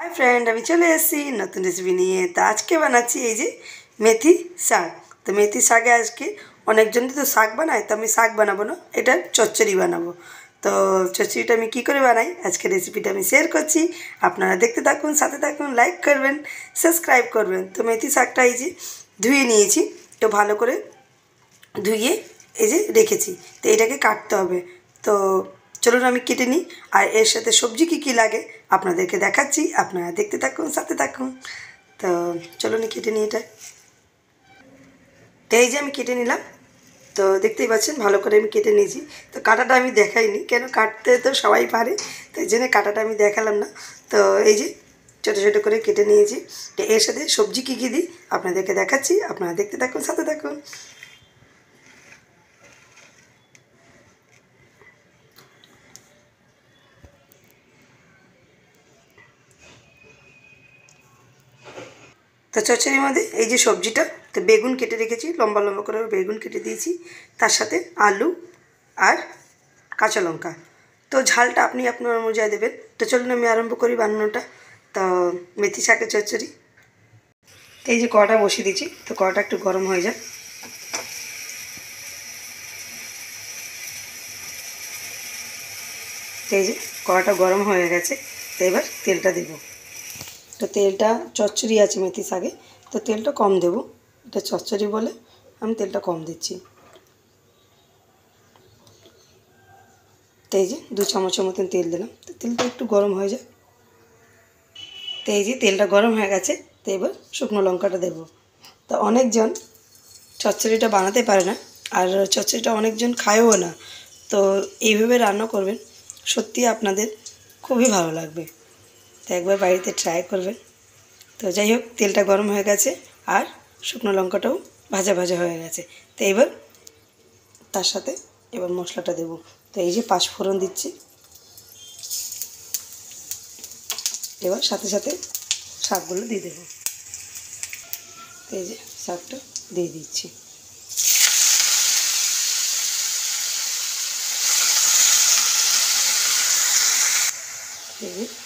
Hi friend अभी चले AC नतून रेसिपि निये तो आज के बनाচ্ছি এই যে মেথি শাক। তো মেথি শাকে আজকে অনেকজন তো শাক বানায়, তো আমি শাক বানাবো না, এটা চচ্চড়ি বানাবো। তো চচ্চড়িটা আমি কী করে বানাই আজকে রেসিপিটা আমি শেয়ার করছি, আপনারা দেখতে থাকুন, সাথে থাকুন, লাইক করবেন, সাবস্ক্রাইব করবেন। তো মেথি শাকটা এই যে ধুয়ে নিয়েছি, তো ভালো করে ধুয়ে এই যে রেখেছি। তো এটাকে কাটতে হবে। তো চলুন আমি কেটে নিই, আর এর সাথে সবজি কী কী লাগে আপনাদেরকে দেখাচ্ছি, আপনারা দেখতে থাকুন, সাথে থাকুন। তো চলুন কেটে নিই এটা। তো এই যে আমি কেটে নিলাম, তো দেখতেই পাচ্ছেন ভালো করে আমি কেটে নিয়েছি। তো কাটাটা আমি দেখাইনি, কেন কাটতে তো সবাই পারে, তো এই জন্য কাটাটা আমি দেখালাম না। তো এই যে ছোটো ছোটো করে কেটে নিয়েছি। তো এর সাথে সবজি কী কী দিই আপনাদেরকে দেখাচ্ছি, আপনারা দেখতে থাকুন, সাথে থাকুন। তো চচ্চড়ির মধ্যে এই যে সবজিটা, তো বেগুন কেটে রেখেছি, লম্বা লম্বা করে বেগুন কেটে দিয়েছি, তার সাথে আলু আর কাঁচা লঙ্কা। তো ঝালটা আপনি আপনার অনুযায়ী দেবেন। তো চলুন আমি আরম্ভ করি বানানোটা। তো মেথি শাকের চচ্চড়ি। তো এই যে কড়াটা বসিয়ে দিয়েছি, তো কড়াটা একটু গরম হয়ে যায়। তো এই যে কড়াটা গরম হয়ে গেছে, তো এবার তেলটা দেবো। তো তেলটা চচ্চড়ি আছে মেথি শাকে, তো তেলটা কম দেবো, এটা চচ্চড়ি বলে আমি তেলটা কম দিচ্ছি। তো এই যে 2 চামচের মতন তেল দিলাম, তো তেলটা একটু গরম হয়ে যায়। তো এই যে তেলটা গরম হয়ে গেছে, তো এবার শুকনো লঙ্কাটা দেবো। তো অনেকজন চচ্চড়িটা বানাতে পারে না, আর চচ্চড়িটা অনেকজন খায়ও না। তো এইভাবে রান্না করবেন, সত্যি আপনাদের খুবই ভালো লাগবে। তো একবার বাড়িতে ট্রাই করবেন। তো যাই হোক, তেলটা গরম হয়ে গেছে আর শুকনো লঙ্কাটাও ভাজা ভাজা হয়ে গেছে। তো এবার তার সাথে এবার মশলাটা দেবো। তো এই যে 5 ফোড়ন দিচ্ছি, এবার সাথে সাথে শাকগুলো দিয়ে দেবো। তো এই যে শাকটা দিয়ে দিচ্ছি।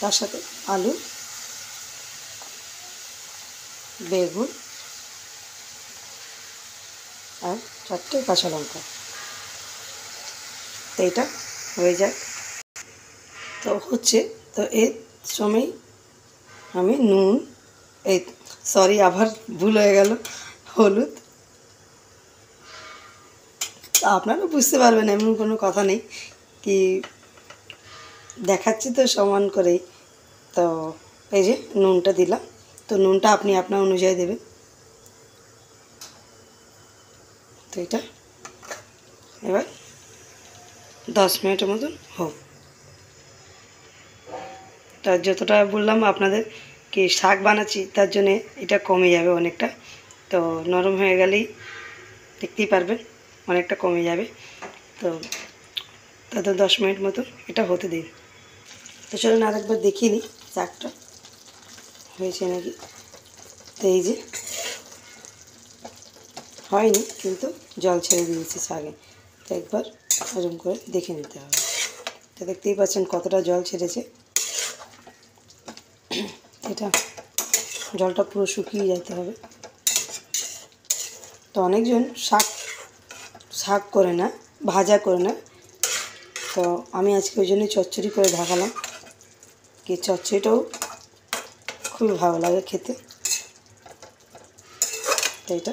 তার সাথে আলু, বেগুন আর 4টে কাঁচা লঙ্কা। তো এটা হয়ে যায়, তো হচ্ছে। তো এর সময় আমি নুন, এই সরি আবার ভুল হয়ে গেল, হলুদ। আপনারা বুঝতে পারবেন, এমন কোনো কথা নেই, কি দেখাচ্ছি তো সমান করেই। তো এই যে নুনটা দিলাম, তো নুনটা আপনি আপনার অনুযায়ী দেবেন। তো এটা এবার 10 মিনিটের মতন হোক। তার যতটা বললাম আপনাদের কি শাক বানাচ্ছি, তার জন্যে এটা কমে যাবে অনেকটা। তো নরম হয়ে গেলেই দেখতেই পারবেন অনেকটা কমে যাবে। তো তাতে 10 মিনিট মতো এটা হতে দিন। তো চলুন আরেকবার দেখিয়ে নিই শাকটা হয়েছে নাকি। তো এই যে হয়নি, কিন্তু জল ছেড়ে দিয়েছি শাকে। তো একবার এরকম করে দেখে নিতে হবে। তো দেখতেই পাচ্ছেন কতটা জল ছেড়েছে। এটা জলটা পুরো শুকিয়ে যেতে হবে। তো অনেকজন শাক করে না, ভাজা করে না, তো আমি আজকে ওই জন্যই চচ্চড়ি করে দেখালাম, কি চচ্চড়িটাও খুবই ভালো লাগে খেতে। তো এটা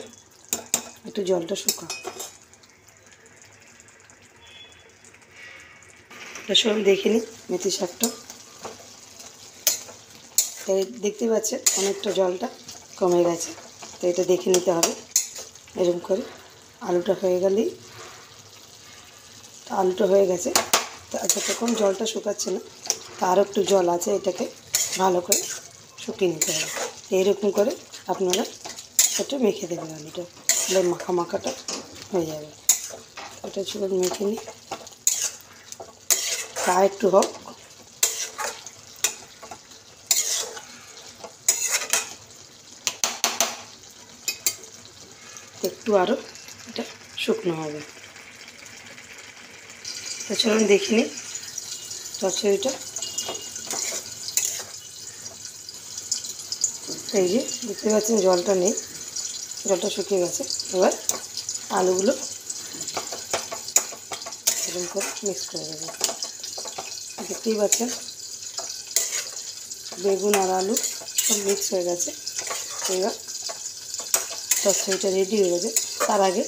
একটু জলটা শুকা। তো সব দেখে নিই মেথি শাকটা। তো দেখতে পাচ্ছেন অনেকটা জলটা কমে গেছে। তো এটা দেখে নিতে হবে এরকম করে। আলুটা হয়ে গেলেই, আলুটা হয়ে গেছে, তো যতক্ষণ জলটা শুকাচ্ছে না, তো আরও একটু জল আছে, এটাকে ভালো করে শুকিয়ে নিতে হবে। এইরকম করে আপনারা একটু মেখে দেবেন আলুটা, তাহলে মাখা মাখাটা হয়ে যাবে। ওটা চুল মেখে নিই, তা একটু হোক। একটু আরও এটা শুকনো হবে। তো চলুন দেখে নিই চচ্চড়িটা। এই যে দেখতে পাচ্ছেন জলটা নেই, জলটা শুকিয়ে গেছে। এবার আলুগুলো এরকম করে মিক্স করে দেবো। দেখতেই পাচ্ছেন বেগুন আর আলু সব মিক্স হয়ে গেছে। এবার তরকারিটা রেডি হয়ে গেছে। তার আগে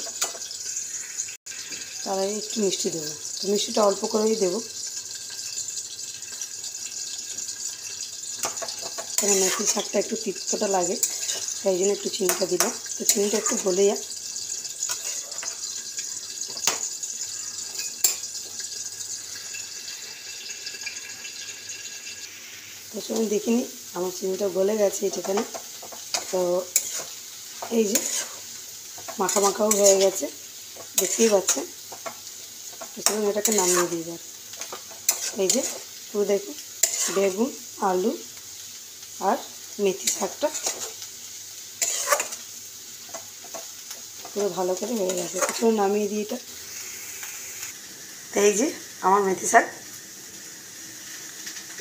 একটু মিষ্টি দেবো। তো মিষ্টিটা অল্প করেই দেবো, কারণ মেথি শাকটা একটু তিক্তটা লাগে, তাই জন্য একটু চিনিটা দিলাম। তো চিনিটা একটু গলে যাক। তো সেখানে দেখিনি আমার চিনিটা গলে গেছে এটাখানে। তো এই যে মাখা মাখাও হয়ে গেছে, দেখতেই পাচ্ছেন। তো সেখানে এটাকে নামিয়ে দিয়ে যাক। এই যে পুরো দেখুন বেগুন, আলু আর মেথি শাকটা পুরো ভালো করে হয়ে গেছে। তো নামিয়ে দিই এটা। তো এই যে আমার মেথি শাক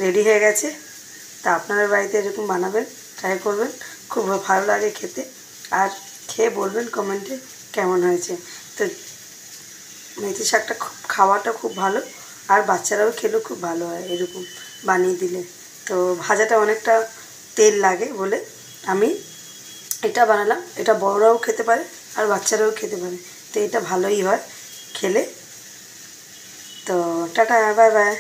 রেডি হয়ে গেছে। তা আপনাদের বাড়িতে এরকম বানাবেন, ট্রাই করবেন, খুব ভালো লাগে খেতে। আর খেয়ে বলবেন কমেন্টে কেমন হয়েছে। তো মেথি শাকটা খাওয়াটা খুব ভালো, আর বাচ্চারাও খেলেও খুব ভালো হয় এরকম বানিয়ে দিলে। তো ভাজাটা অনেকটা তেল লাগে বলে আমি এটা বানালাম। এটা বড়রাও খেতে পারে আর বাচ্চারাও খেতে পারে, তো এটা ভালোই হয় খেলে। তো টাটা, বাই বাই।